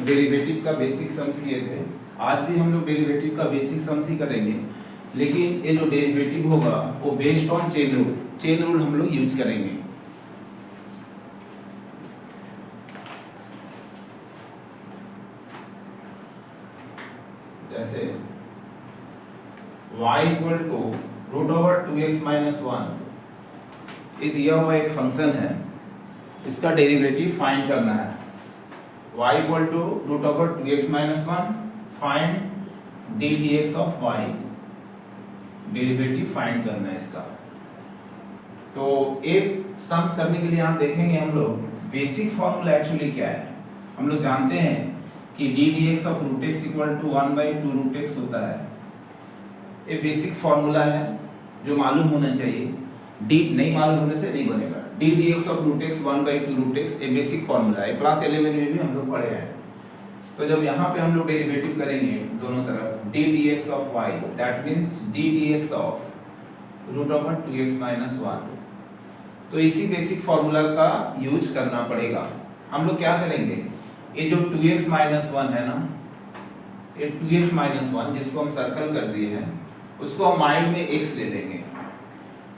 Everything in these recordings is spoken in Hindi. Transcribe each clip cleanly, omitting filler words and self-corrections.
डेरिवेटिव का बेसिक सम्स किए थे। आज भी हम लोग डेरिवेटिव का बेसिक सम्स ही करेंगे, लेकिन ये जो डेरिवेटिव होगा वो बेस्ड ऑन चेन रूल हम लोग यूज करेंगे। जैसे y equal to root over 2x minus 1, ये दिया हुआ एक फंक्शन है, इसका डेरिवेटिव फाइंड करना है। y equal to root over 2x minus 1, find d d x of y, derivative find करना है इसका। तो एक सम्स करने के लिए यहाँ देखेंगे हम लोग बेसिक फॉर्मूला एक्चुअली क्या है। हम लोग जानते हैं कि d d x of root x equal to 1/2 root x होता है। ये बेसिक फॉर्मूला है जो मालूम होना चाहिए, डी नहीं मालूम होने से नहीं बनेगा। D d x of root x 1/2 root x ये बेसिक फॉर्मूला है, क्लास 11 में भी हम लोग पढ़े हैं। तो जब यहाँ पे हम लोग डेरिवेटिव करेंगे दोनों तरफ d d x of y, that means d d x of root over 2x minus 1, तो इसी बेसिक फॉर्मूला का यूज करना पड़ेगा। हम लोग क्या करेंगे, ये जो 2x माइनस 1 है ना, ये 2x माइनस 1 जिसको हम सर्कल कर दिए हैं, उसको हम माइंड में x ले लेंगे।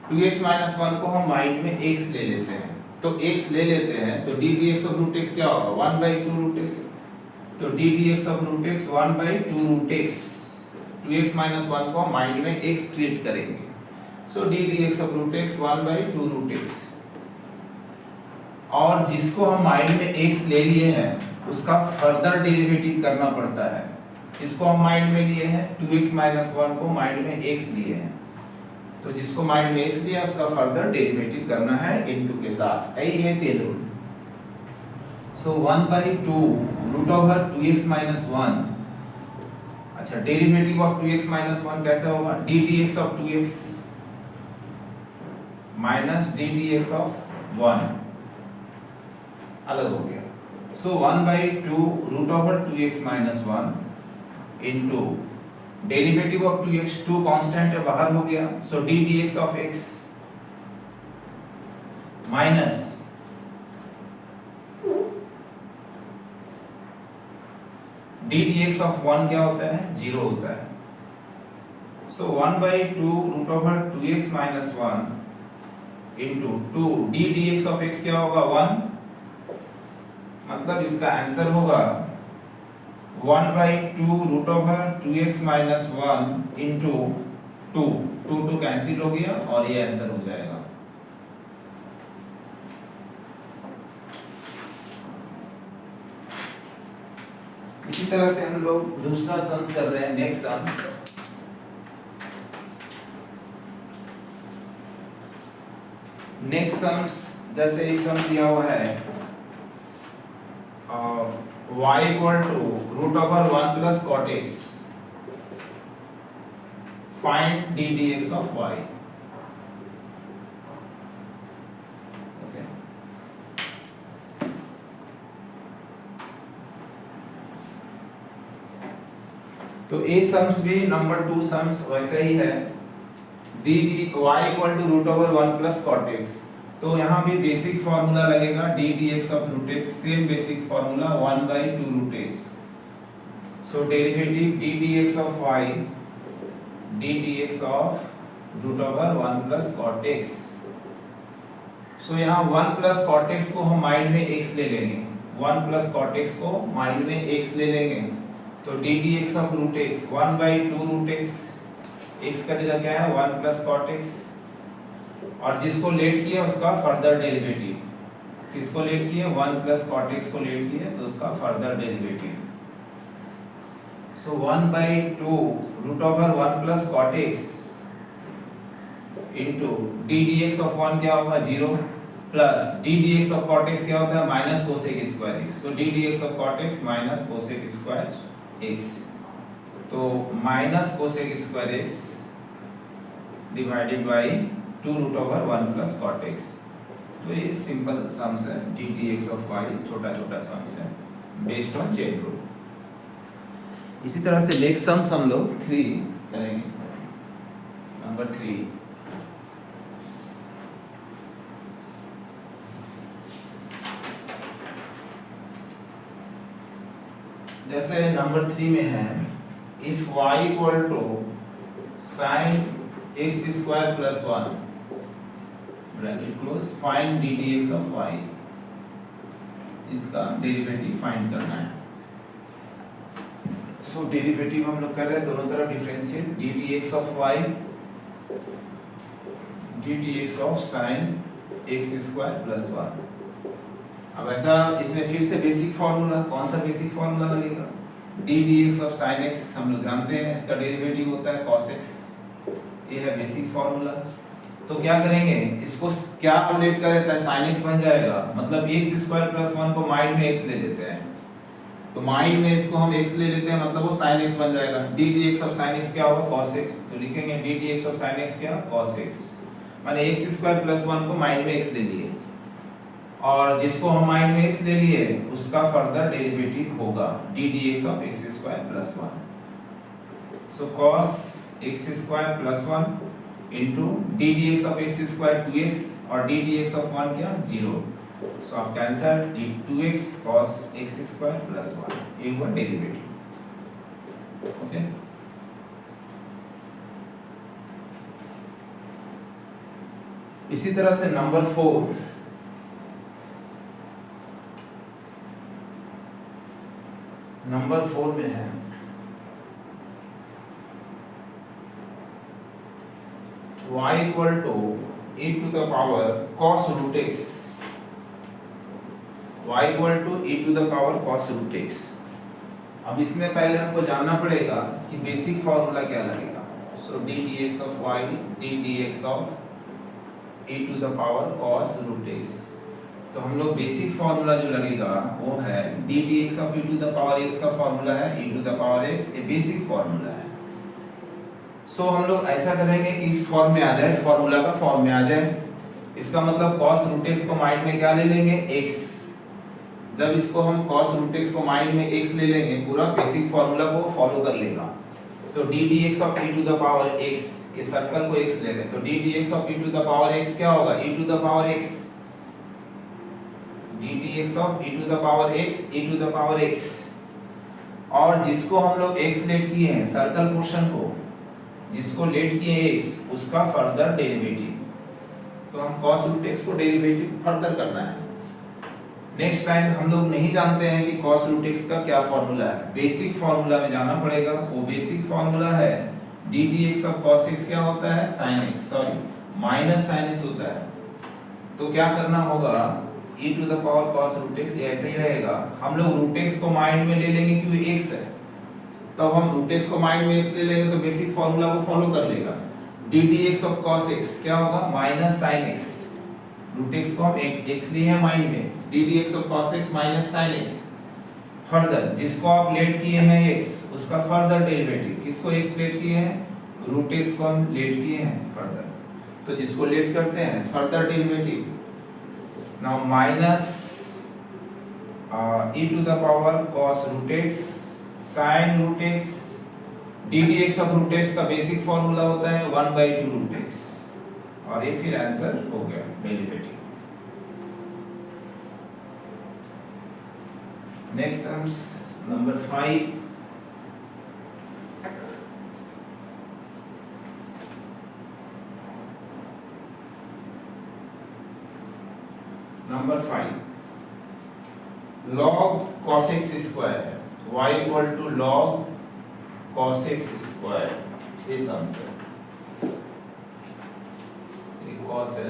2x माइनस 1 को हम माइंड में x ले लेते हैं, तो x ले लेते हैं तो d d x of root x क्या होगा 1/2 रूट एक्स, तो d d x of root x 1/2 root x. 2x minus 1 को हम माइंड में x ट्रीट करेंगे, so d d x of root x 1/2 root x. और जिसको हम माइंड में x ले लिए हैं उसका फर्दर डेरिवेटिव करना पड़ता है। इसको हम माइंड में लिए हैं 2x माइनस 1 को माइंड में x लिए हैं, तो जिसको माइंड में x लिया उसका फर्दर डेरिवेटिव करना है इनटू के साथ। यही है chain rule. So 1/2 root over 2x minus 1। अच्छा, डेरिवेटिव ऑफ 2x माइनस 1 कैसे होगा, d d x of 2x minus d d x of 1 अलग हो गया। So 1/2 root over 2x minus 1 into derivative of 2x, 2 constant है बाहर हो गया, so d d x of x minus d d x of 1 क्या होता है 0 होता है। सो 1/2 root over 2x minus 1 into 2 d d x of x क्या होगा 1, मतलब इसका आंसर होगा 1/2 root over 2x minus 1 into 2 cancel हो गया और ये आंसर हो जाएगा। इसी तरह से हम लोग दूसरा सम्स कर रहे हैं, नेक्स्ट सम्स। नेक्स्ट सम्स जैसे एक सम दिया हुआ है y equal to root over 1 plus cot x, find d d x of y। तो ए सम्स भी नंबर 2 सम्स वैसे ही है, d d y equal to root over 1 plus cot x। तो यहाँ भी बेसिक फॉर्मूला लगेगा d d x of root x, same basic formula 1/2 root x. So derivative d d x of y d d x of root over 1 plus cot x। सो यहाँ 1 प्लस cot x को हम माइंड में x ले लेंगे, 1 प्लस cot x को माइंड में x ले लेंगे, तो d d x of root x 1/2 root x, x का जगह क्या है 1 प्लस cot x, और जिसको लेट किया उसका फर्दर डेरिवेटिव, किसको लेट किया 1 प्लस cot x को लेट किया तो उसका further derivative. So 1/2 root over 1 plus cot x into d d x of 1 क्या होगा 0, plus d d x of cot x क्या होता है minus cosec square x, so d d x of cot x minus cosec square x, तो minus cosec square x divided by 2 root over 1 plus cot x। तो ये सिंपल सम्स है, d d x of y छोटा छोटा सम्स है बेस्ड ऑन चेन रूल। इसी तरह से नेक्स्ट सम्स हम लोग 3 करेंगे, नंबर 3। जैसे नंबर 3 में है if y equal to sine x square plus 1 bracket close find d d x of y, इसका डेरिवेटिव फाइंड करना है। सो डेरिवेटिव हम लोग कर रहे हैं दोनों तरफ differentiate, D d x of y d d x of sine x square plus 1। अब ऐसा इसमें फिर से बेसिक फार्मूला, कौन सा बेसिक फार्मूला लगेगा, d d x of sine x हम लोग जानते हैं, इसका डेरिवेटिव होता है कॉस एक्स, ये है बेसिक फार्मूला। तो क्या करेंगे, इसको क्या अपडेट कर देता है, साइन एक्स बन जाएगा, मतलब एक्स स्क्वायर प्लस 1 को माइंड में एक्स ले लेते हैं, तो माइंड में इसको हम एक्स ले लेते हैं, मतलब वो साइन एक्स बन जाएगा। D d x of sine x क्या होगा, कॉस एक्स, तो लिखेंगे D d x of sine x क्या, कॉस एक्स, माने एक्स स्क्वायर प्लस 1 को माइंड में एक्स ले लिए, और जिसको हम माइंड में x ले लिए उसका फर्दर डेरिवेटिव होगा d d x of x square plus 1। So cos x square plus 1 into D d x of x square 2x और डी डी एक्स ऑफ 1 क्या 0। सो आप cancel D 2x cos x square plus 1, ये हुआ डेरिवेटिव। ओके, इसी तरह से नंबर 4 में है y equal to e to the power cos root x, y equal to e to the power cos root x। अब इसमें पहले हमको जानना पड़ेगा कि बेसिक फॉर्मूला क्या लगेगा। So d d x of y d d x of e to the power cos root x, तो हम लोग बेसिक फार्मूला जो लगेगा वो है d d x of e to the power x का फार्मूला है e to the power x, ये बेसिक फार्मूला है। सो हम लोग ऐसा करेंगे कि इस फॉर्म में आ जाए, फार्मूला का फॉर्म में आ जाए, इसका मतलब cos रूट x को माइंड में क्या ले लेंगे, x। जब इसको हम cos रूट x को माइंड में x ले लेंगे, पूरा बेसिक फार्मूला को फॉलो कर लेगा। तो d d x of e to the power x, ये सर्कल को x ले रहे हैं, तो d d x of e to the power x क्या होगा, e to the power x, d d x of e to the power x e to the power x, और जिसको हम लोग x लेट किए हैं, सर्कल पोर्शन को जिसको लेट किए हैं x, उसका फर्दर डेरिवेटिव, तो हम cos रूट x को डेरिवेटिव फर्दर करना है। नेक्स्ट टाइम हम लोग नहीं जानते हैं कि cos रूट x का क्या फार्मूला है, बेसिक फार्मूला में जाना पड़ेगा। वो बेसिक फार्मूला है d d x of cos x क्या होता है, sin x, sorry minus sin x होता है। तो क्या करना होगा, e to the power cos root x, ये ऐसे ही रहेगा। हम लोग रूट x को माइंड में ले लेंगे क्योंकि x है, तब हम रूट x को माइंड में x ले लेंगे तो बेसिक फार्मूला को फॉलो कर लेगा। D d x of cos x क्या होगा, minus sin x, root x को हम x लिए हैं माइंड में, d d x of cos x minus sin x। Further जिसको आप लेट किए हैं x, उसका फर्दर डेरिवेटिव, किसको x लेट किए हैं, रूट x को हम लेट किए हैं फर्दर, तो जिसको लेट करते हैं further derivative. Now minus e to the power cos root x sin root x, d d x of root x का बेसिक फार्मूला होता है 1/2 रूट x, और ये फिर आंसर हो गया derivative. Next number 5, number 5 log cos x square y equal to log cos x square, ये सम है, ये cos है,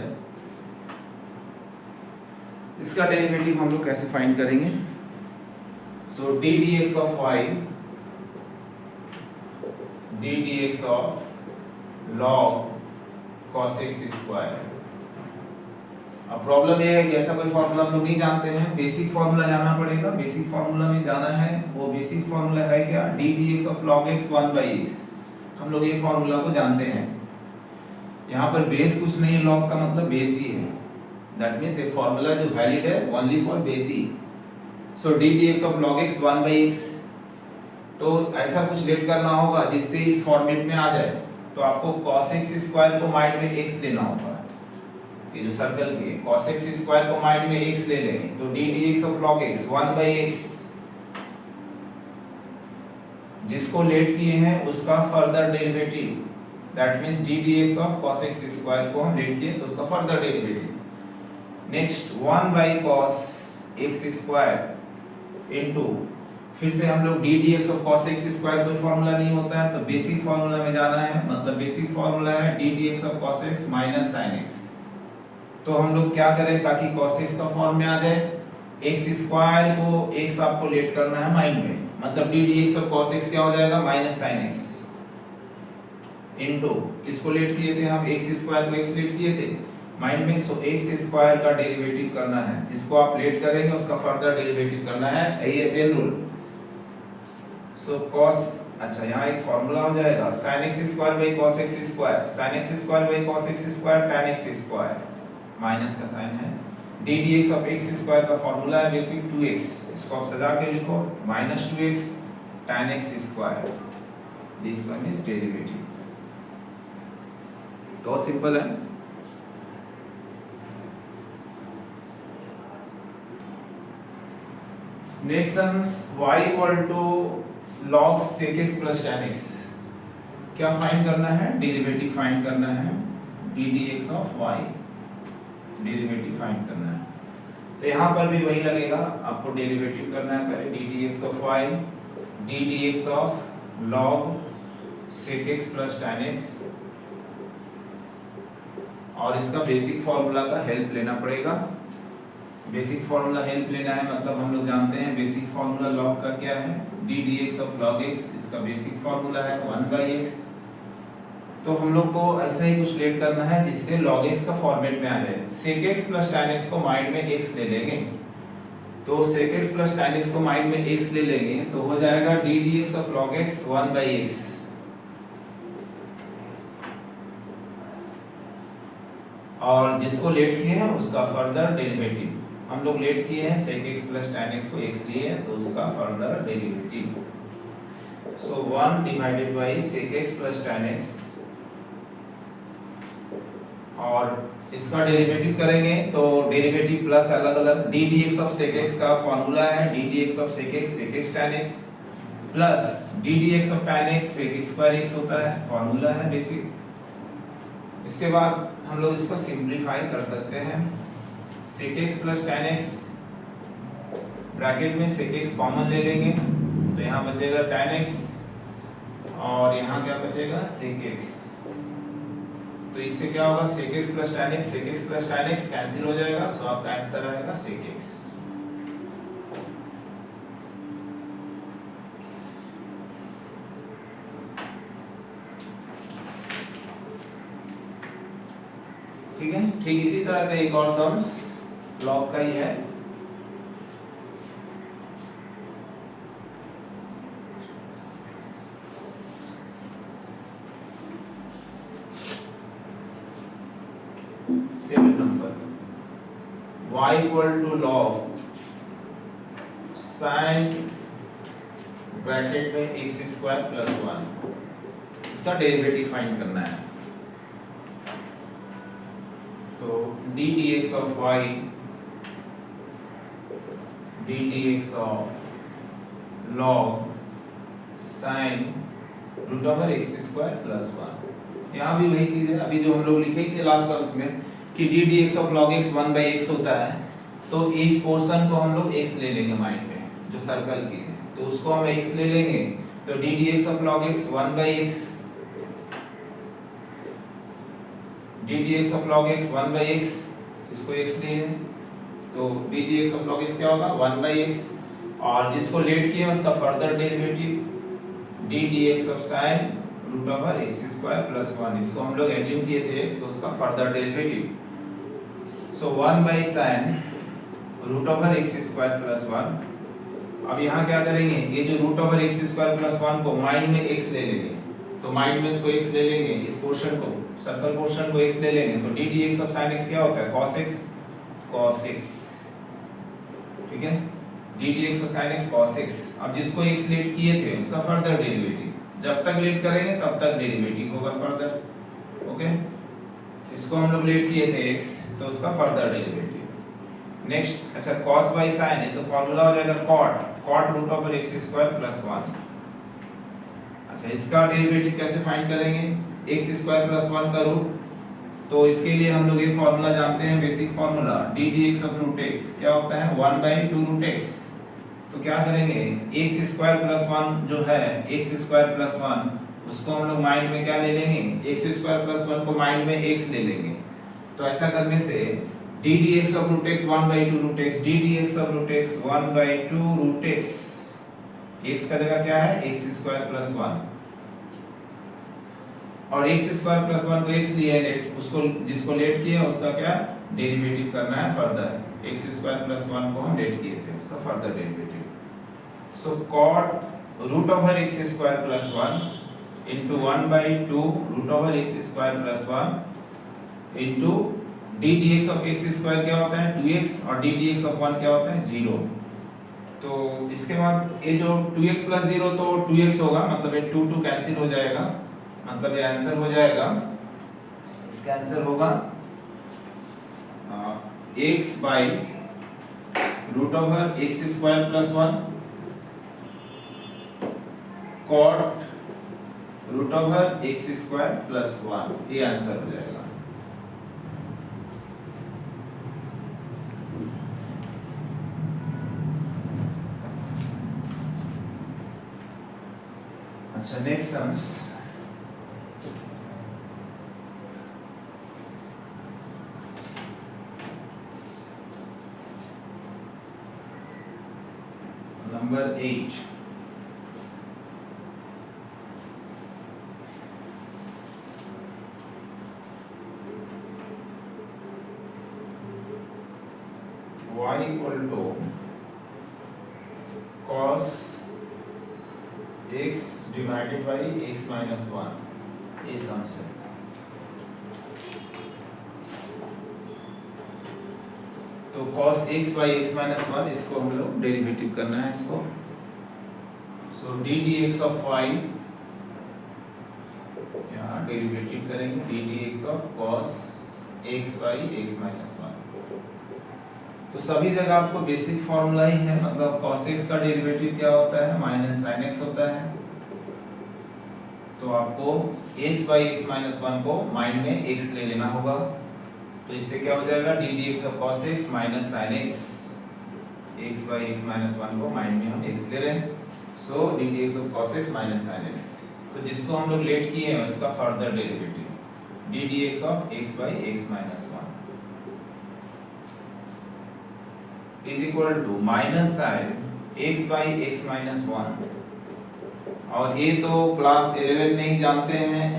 इसका डेरिवेटिव हम लोग कैसे फाइंड करेंगे। So d d x of y d d x of log cos x square. अब प्रॉब्लम ये है कि ऐसा कोई फार्मूला हम लोग नहीं जानते हैं, बेसिक फार्मूला जानना पड़ेगा। बेसिक फार्मूला में जाना है, वो बेसिक फार्मूला है क्या, D d x of log x 1/x, हम लोग ये फार्मूला को जानते हैं। यहाँ पर बेस कुछ नहीं है, log का मतलब बेस ही है, दैट मींस ये फार्मूला जो वैलिड है only for base he. So d d x of log x 1/x, तो ऐसा कुछ लेट करना होगा जिससे इस फॉर्मेट में आ जाए, तो आपको cos x स्क्वायर को माइंड में x लेना होगा, ये जो सर्कल के cos x स्क्वायर को माइंड में x ले लेंगे, तो d d x of log x 1/x जिसको लेट किए हैं उसका further derivative, that means d d x of cos x square को हम लेट किए तो उसका further derivative. Next 1 by cos x square into, फिर से हम लोग D d x of cos x square कोई फॉर्मूला नहीं होता है तो बेसिक फॉर्मूला में जाना है, मतलब बेसिक फॉर्मूला है d d x of cos x minus sine x. तो हम लोग क्या करें ताकि cos x का फॉर्म में आ जाए, x स्क्वायर को x आपको लेट करना है माइंड में, मतलब डी डी एक्स और cos x क्या हो जाएगा माइनस साइन x इनटू किसको लेट किए थे हम, x स्क्वायर को x लेट किए थे माइंड में, सो x स्क्वायर का डेरिवेटिव करना है, जिसको आप लेट करेंगे उसका फर्दर डेरिवेटिव करना है, यही है चेन रूल। सो cos, अच्छा यहाँ एक फॉर्मूला हो जाएगा sin x square by cos x square, sin x square by cos x square tan x square, minus का साइन है, d d x of x square का फॉर्मूला है बेसिक 2x, इसको आप सजा के लिखो minus 2x tan x square, this one is derivative. तो सिंपल है। Next y equal to log sec x plus tan x, क्या फाइंड करना है, डेरिवेटिव फाइंड करना है d d x of y, derivative find करना है। तो यहाँ पर भी वही लगेगा, आपको डेरिवेटिव करना है पहले d d x of y, d d x of log sec x plus tan x, और इसका बेसिक फॉर्मूला का हेल्प लेना पड़ेगा। बेसिक फॉर्मूला हेल्प लेना है मतलब हम लोग जानते हैं बेसिक फॉर्मूला लॉग का क्या है, d d x of log x, इसका बेसिक फॉर्मूला है 1 बाई एक्स। तो हम लोग को ऐसा ही कुछ लेट करना है जिससे log x का फॉर्मेट में आ जाए, sec x plus tan x को माइंड में x ले लेंगे, तो sec x plus tan x को माइंड में x ले लेंगे तो हो जाएगा d d x of log x 1 by x, और जिसको लेट किए हैं उसका फर्दर डेरिवेटिव, हम लोग लेट किए हैं sec x plus tan x को x लिए तो उसका further derivative, so 1 divided by sec x plus tan x, और इसका डेरिवेटिव करेंगे तो डेरिवेटिव प्लस अलग अलग, d d x of sec x का फॉर्मूला है d d x of sec x tan x plus d d x of tan x sec square x होता है, फॉर्मूला है बेसिक। इसके बाद हम लोग इसको सिंप्लीफाई कर सकते हैं, sec x plus tan x bracket में सेक एक्स कॉमन ले लेंगे तो यहाँ बचेगा टैन एक्स और यहाँ क्या बचेगा सेक एक्स, तो इससे क्या होगा sec x plus tan x, sec x plus tan x cancel हो जाएगा, सो आपका आंसर आएगा sec x। ठीक है, ठीक इसी तरह का एक और सम्स लॉग का ही है, number y equal to log sin bracket में x स्क्वायर प्लस 1, इसका डेरिवेटिव फाइंड करना है, तो d d x of y d d x of log sin root over x square plus 1, यहाँ भी वही चीज है अभी जो हम लोग लिखे थे लास्ट सम्स में कि d d x of log x 1 by x होता है, तो इस पोर्शन को हम लोग x ले लेंगे माइंड में जो सर्कल की है, तो उसको हम x ले लेंगे तो d d x of log x 1 by x, d d x of log x 1 by x, इसको x लिए तो d d x of log x क्या होगा 1 बाई एक्स, और जिसको लेट किया उसका further derivative d d x of sine root over x square plus 1, इसको हम लोग एज्यूम किए थे x, तो उसका further derivative, so 1 by sine root over x square plus 1। अब यहाँ क्या करेंगे, ये जो root over x square plus 1 को माइंड में x ले लेंगे, तो माइंड में इसको x ले लेंगे, इस पोर्शन को सर्कल पोर्शन को x ले लेंगे, तो d d x of sign x क्या होता है cos x, ठीक है, d d x of sign x cos x। अब जिसको x लेट किए थे उसका फर्दर डेरिवेटिव, जब तक लेट करेंगे तब तक डेरिवेटिव होगा फर्दर, ओके, इसको हम लोग लेट किए थे x तो उसका फर्दर डेरिवेटिव। नेक्स्ट, अच्छा cos बाई sin है तो फॉर्मूला हो जाएगा cot root over x square plus 1, अच्छा, इसका डेरिवेटिव कैसे फाइंड करेंगे? एक्स स्क्वायर प्लस 1 का रूट, तो इसके लिए हम लोग ये फॉर्मूला जानते हैं, basic formula d d x of root x क्या होता है 1/2 रूट एक्स। तो क्या करेंगे, एक्स स्क्वायर प्लस 1 जो है एक्स स्क्वायर प्लस 1 उसको हम लोग माइंड में क्या ले लेंगे, एक्स स्क्वायर प्लस 1 को माइंड में एक्स ले लेंगे। तो ऐसा करने से d d x of root x 1/2 root x, d d x of root x 1/2 root x, x का जगह क्या है एक्स स्क्वायर प्लस 1, और एक्स स्क्वायर प्लस 1 को एक्स लिया लेट, उसको जिसको लेट किया उसका क्या डेरिवेटिव करना है फर्दर। एक्स स्क्वायर प्लस 1 को हम लेट किए थे, उसका further derivative. So cot root over x square plus 1 into 1/2 root over x square plus 1 into d d x of x square क्या होता है 2x, और डी डी एक्स ऑफ 1 क्या होता है 0। तो इसके बाद ये जो 2x प्लस 0 तो 2x होगा, मतलब ये 2 कैंसिल हो जाएगा, मतलब ये आंसर हो जाएगा, इसका आंसर होगा x by root over x square plus 1 cot root over x square plus 1, ये आंसर हो जाएगा। अच्छा, next sums number 8। y equal to cos x divided by x minus 1, ये सम्स है। तो cos x by x minus 1 इसको हम लोग डेरिवेटिव करना है इसको। So d d x of y यहाँ डेरिवेटिव करेंगे d d x of cos x by x minus 1। तो सभी जगह आपको बेसिक फॉर्मूला ही है, मतलब cos x का डेरिवेटिव क्या होता है माइनस sin x होता है। तो आपको x by x minus 1 को माइंड में x ले लेना होगा, तो इससे क्या हो जाएगा d d x of cos x minus sin x, x by x minus 1 को माइंड में हम x ले रहे हैं, so d d x of cos x minus sin x। तो जिसको हम लोग लेट किए हैं उसका further derivative d d x of x by x minus 1 is equal to minus sine x by x minus 1, और ये तो क्लास 11 में ही जानते हैं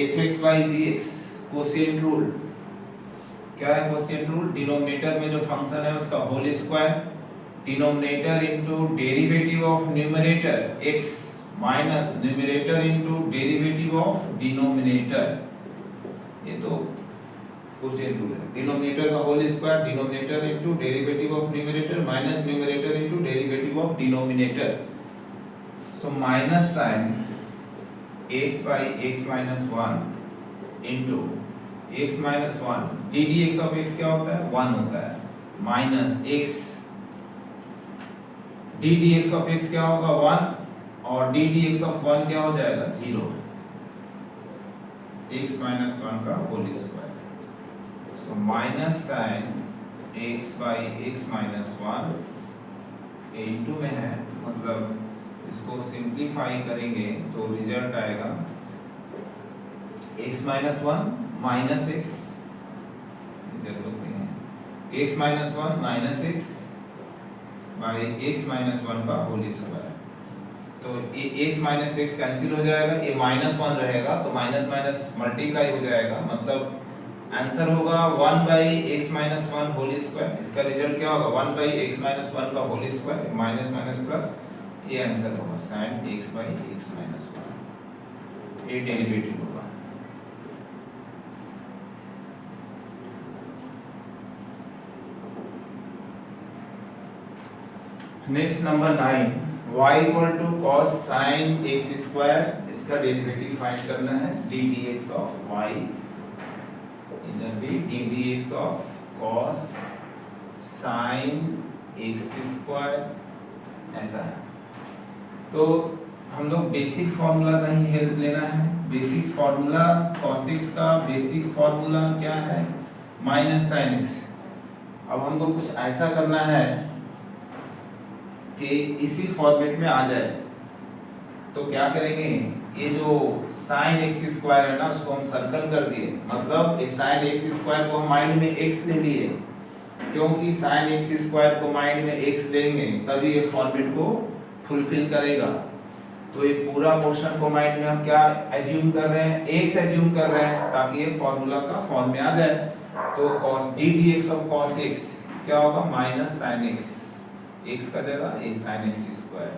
fx by gx quotient rule. क्या है कोशिएंट रूल? डिनोमिनेटर में जो फंक्शन है उसका whole square, denominator into derivative of numerator x minus numerator into derivative of denominator, ये तो कोशिएंट रूल है। डिनोमिनेटर का whole square, denominator into derivative of numerator minus numerator into derivative of denominator. So minus sine x by x minus 1 into x minus 1 d d x of x क्या होता है 1 होता है, minus x d d x of x क्या होगा 1, और डी डी एक्स ऑफ 1 क्या हो जाएगा 0, x minus 1 का whole square. So minus sine x by x minus 1 into में है, मतलब इसको सिंप्लीफाई करेंगे तो रिजल्ट आएगा x minus 1 माइनस x, जरूरत नहीं है, x minus 1 minus x by x minus 1 का होल स्क्वायर। तो x माइनस x कैंसिल हो जाएगा, ये माइनस 1 रहेगा तो माइनस माइनस मल्टीप्लाई हो जाएगा, मतलब आंसर होगा 1 by x minus 1 whole square. इसका रिजल्ट क्या होगा 1 बाई x minus 1 का whole square minus minus plus, ये आंसर होगा sin x by x minus 1, ये डेरिवेटिव होगा। Next number 9, y equal to cos sin x square, इसका डेरिवेटिव फाइंड करना है d d x of y, इधर भी d d x of cos sin x square, ऐसा है। तो हम लोग बेसिक फार्मूला का ही हेल्प लेना है। बेसिक फार्मूला cos x का बेसिक फार्मूला क्या है, माइनस साइन एक्स। अब हमको कुछ ऐसा करना है कि इसी फॉर्मेट में आ जाए। तो क्या करेंगे, ये जो साइन एक्स स्क्वायर है ना, उसको हम सर्कल कर दिए, मतलब ये साइन एक्स स्क्वायर को हम माइंड में एक्स ले लिए, क्योंकि साइन एक्स स्क्वायर को माइंड में एक्स लेंगे तभी ये फॉर्मेट को फुलफिल करेगा। तो ये पूरा पोर्शन को माइंड में हम क्या एज्यूम कर रहे हैं, एक्स एज्यूम कर रहे हैं, ताकि ये फॉर्मूला का फॉर्म में आ जाए। तो cos d dx of cos x क्या होगा, माइनस साइन एक्स, एक्स का जगह ये sign x square.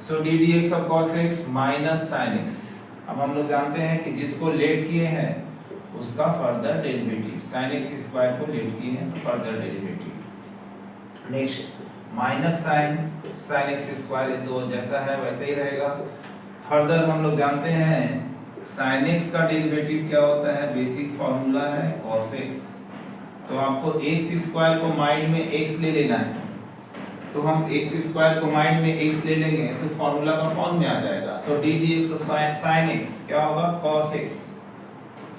So d dx of cos x minus sine x. अब हम लोग जानते हैं कि जिसको लेट किए हैं उसका further derivative, sign x square को लेट किए हैं तो further derivative. Next minus sign x square, ये तो जैसा है वैसे ही रहेगा। फर्दर हम लोग जानते हैं साइन एक्स का डेरिवेटिव क्या होता है, बेसिक फार्मूला है cos x। तो आपको एक्स स्क्वायर को माइंड में एक्स ले लेना है, तो हम एक्स स्क्वायर को माइंड में एक्स ले लेंगे तो फार्मूला का फॉर्म में आ जाएगा। So d d x of sine x क्या होगा, cos x,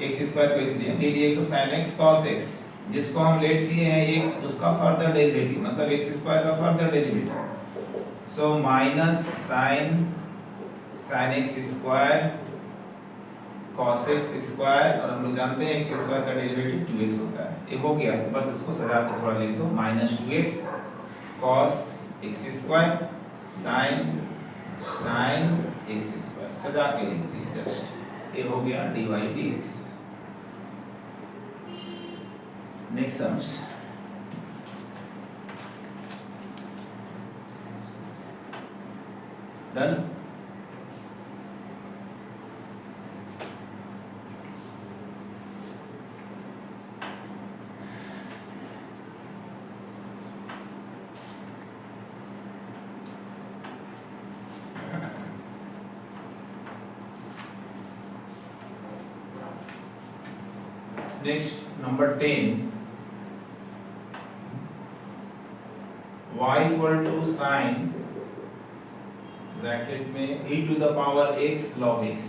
एक्स स्क्वायर को इसलिए d d x of sine x cos x, जिसको हम लेट किए हैं x, उसका फर्दर डेरिवेटिव, मतलब एक्स स्क्वायर का फर्दर डेरिवेटिव। सो minus sign x square cos x square, और हम लोग जानते हैं एक्स स्क्वायर का डेरिवेटिव 2x होता है। ये हो गया, बस इसको सजा के थोड़ा लिख दो, minus 2x cos x square sine x square, सजा के लिख दिए जस्ट। ये हो गया dy dx। Next sums, done. Next number 10, y equal to sine bracket में e to the power x log x,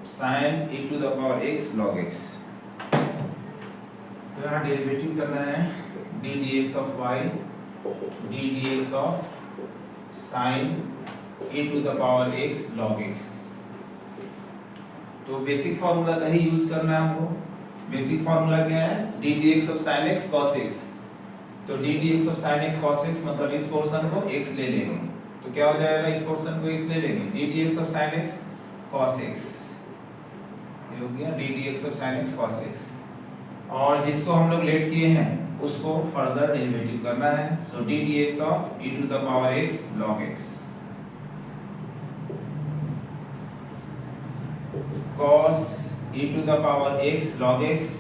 sine e to the power x log x। तो यहाँ डेरिवेटिव करना है d dx of y d dx of sine e to the power x log x। तो बेसिक फार्मूला का ही यूज करना है हमको। बेसिक फार्मूला क्या है, d dx of sin x cos x। तो d dx of sin x cos x मतलब इस पोर्शन को x ले लेंगे, तो क्या हो जाएगा, इस पोर्शन को x ले लेंगे, d dx of sin x cos x, ये हो गया d dx of sin x cos x। और जिसको हम लोग लेट किए हैं उसको फर्दर डेरिवेटिव करना है। So d dx of e to the power x log x cos e to the power x log x।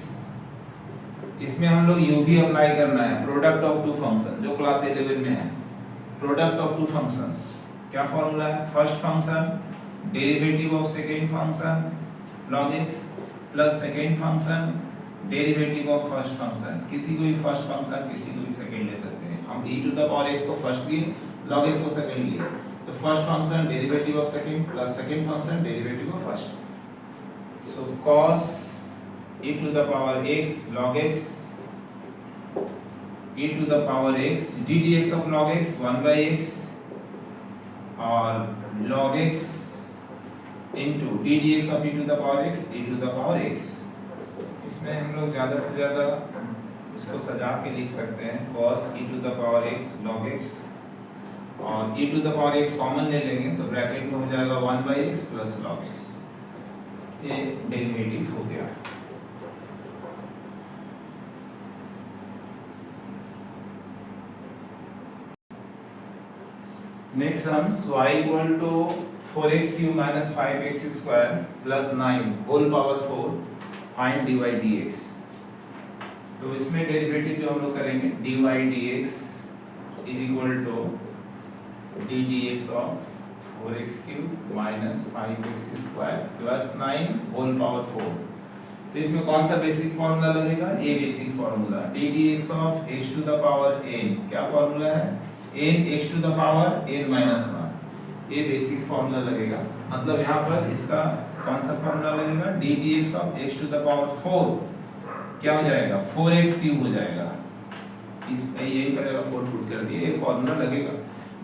इसमें हम लोग u भी अप्लाई करना है, प्रोडक्ट ऑफ टू फंक्शन, जो क्लास 11 में है। प्रोडक्ट ऑफ टू फंक्शंस क्या फॉर्मूला है, first function derivative of second function log x plus second function derivative of first function. किसी को भी फर्स्ट फंक्शन, किसी को भी सेकेंड ले सकते हैं। हम e to the power x को फर्स्ट लिए, log x को सेकेंड लिए, तो first function derivative of second plus second function derivative of first. So cos e to the power x log x, e to the power x d dx of log x 1 by x, और log x into d dx of e to the power x e to the power x। इसमें हम लोग ज़्यादा से ज़्यादा इसको सजा के लिख सकते हैं, cos e to the power x log x, और e to the power x common ले लेंगे तो ब्रैकेट में हो जाएगा 1 by x plus log x। ये डेरिवेटिव हो गया। Next sums y equal to 4x cube minus 5x square plus 9 whole power 4, find dy dx। तो इसमें डेरिवेटिव जो हम लोग करेंगे dy dx is equal to d dx of 4x cube minus 5x square plus 9 whole power 4। तो इसमें कौन सा बेसिक फार्मूला लगेगा, ये basic formula d dx of h to the power n। क्या फार्मूला है, n x to the power n minus 1। ये बेसिक फॉर्मूला लगेगा। मतलब यहाँ पर इसका कौन सा फॉर्मूला लगेगा, d d x of x to the power 4 क्या हो जाएगा, 4x क्यूब हो जाएगा। इस पे यही करेगा 4 पुट कर दिए, ये फॉर्मूला लगेगा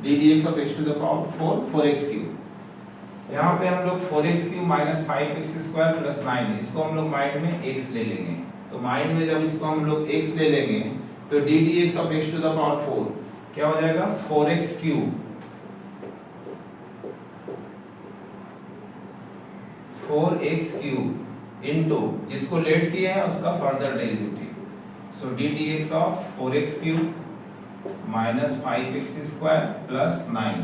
d d x of x to the power 4 4x cube. यहाँ पे हम लोग 4x cube minus 5x square plus 9, इसको हम लोग माइंड में x ले लेंगे। तो माइंड में जब इसको हम लोग x ले लेंगे तो d d x of x to the power 4 क्या हो जाएगा, 4x cube 4x cube into जिसको लेट किया है उसका further derivative, so d d x of 4x cube minus 5x square plus 9,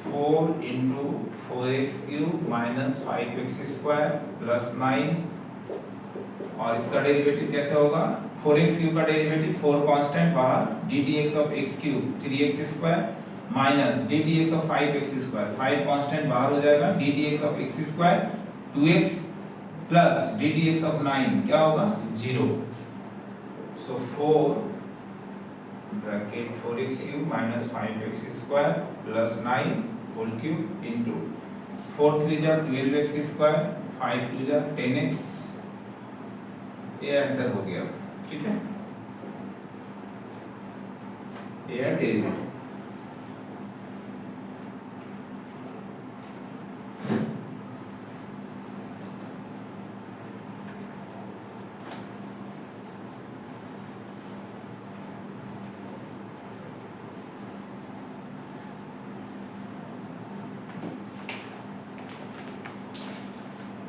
4 into 4x cube minus 5x square plus 9, और इसका डेरिवेटिव कैसे होगा, 4x क्यूब का डेरिवेटिव 4 कांस्टेंट बाहर, d d x of x cube 3x square minus d d x of 5x square, 5 constant बाहर हो जाएगा, d d x of x square 2x plus d d x of 9 क्या होगा 0, so 4 bracket 4x cube minus 5x square plus 9 whole cube into 4 3 जा 12x स्क्वायर 5 2 जा 10x, ये आंसर हो गया। ठीक है, ये है derivative.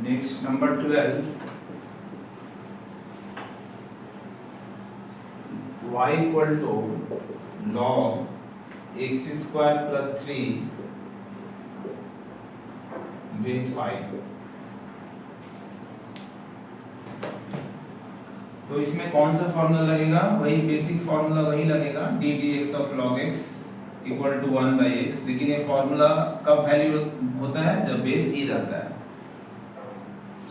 Next number 12, y equal to log x square plus 3 base 5। तो इसमें कौन सा फॉर्मूला लगेगा, वही बेसिक फॉर्मूला वही लगेगा, d d x of log x equal to 1 by x. लेकिन ये फॉर्मूला कब वैल्यू होता है, जब बेस ई रहता है।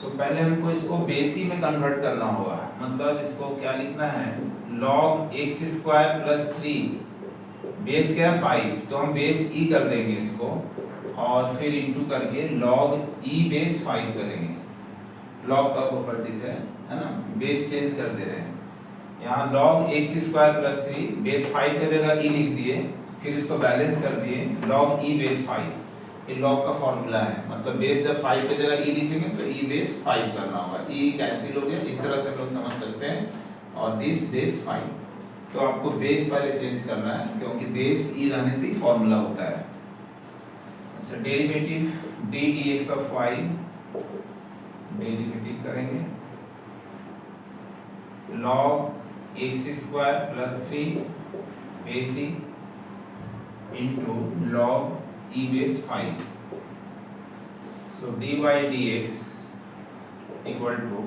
तो पहले हमको इसको बेस ई में कन्वर्ट करना होगा, मतलब इसको क्या लिखना है, log x square plus 3 base क्या है 5, तो हम बेस ई कर देंगे इसको और फिर इंटू करके log e बेस 5 करेंगे। log का प्रॉपर्टीज है ना, बेस चेंज कर दे रहे हैं। यहाँ log x square plus 3 base 5 की जगह e लिख दिए, फिर इसको बैलेंस कर दिए, log e बेस 5, ये log का फॉर्मूला है। मतलब बेस जब 5 की जगह e लिखेंगे तो e बेस 5 करना होगा, e कैंसिल हो गया, इस तरह से हम लोग समझ सकते हैं, और दिस बेस 5। तो आपको बेस पहले चेंज करना है, क्योंकि बेस e रहने से ही फॉर्मूला होता है। अच्छा, derivative d d x of y, derivative करेंगे log x square plus 3 base e into log e base 5, so dy dx equal to,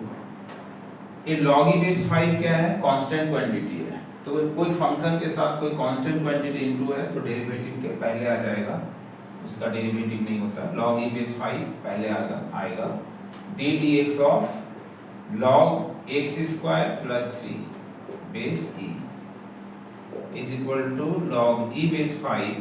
ये log e बेस 5 क्या है, कांस्टेंट क्वांटिटी है। तो कोई फंक्शन के साथ कोई कांस्टेंट क्वांटिटी इनटू है तो डेरिवेटिव के पहले आ जाएगा, उसका डेरिवेटिव नहीं होता। log e बेस 5 पहले आएगा, d d x of log x square plus 3 base e is equal to log e base 5।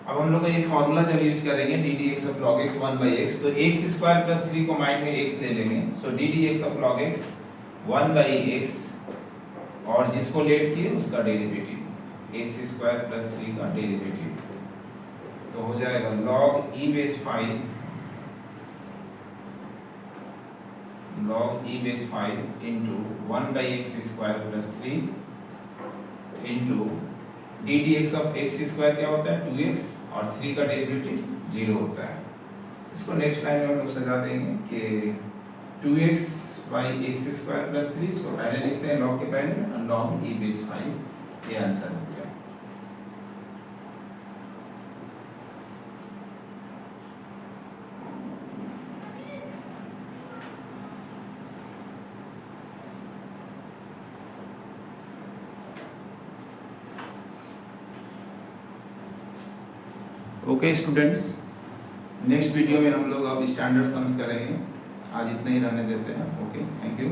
अब हम लोग ये फॉर्मूला जब यूज करेंगे d d x of log x 1 by x, तो x स्क्वायर प्लस 3 को माइंड में x ले लेंगे, so d d x of log x 1 by x, और जिसको लेट किए उसका डेरिवेटिव x स्क्वायर प्लस 3 का डेरिवेटिव, तो हो जाएगा log e base 5 log e base 5 into 1 by x square plus 3 into D d x of x square क्या होता है 2x, और 3 का डेरिवेटिव 0 होता है। इसको नेक्स्ट लाइन में हम लोग सजा देंगे कि 2x by x square plus 3, इसको पहले लिखते हैं log के पहले, और log e बेस 5, ये आंसर हो गया। ओके स्टूडेंट्स, नेक्स्ट वीडियो में हम लोग अब स्टैंडर्ड सम्स करेंगे। आज इतना ही रहने देते हैं। Okay, thank you.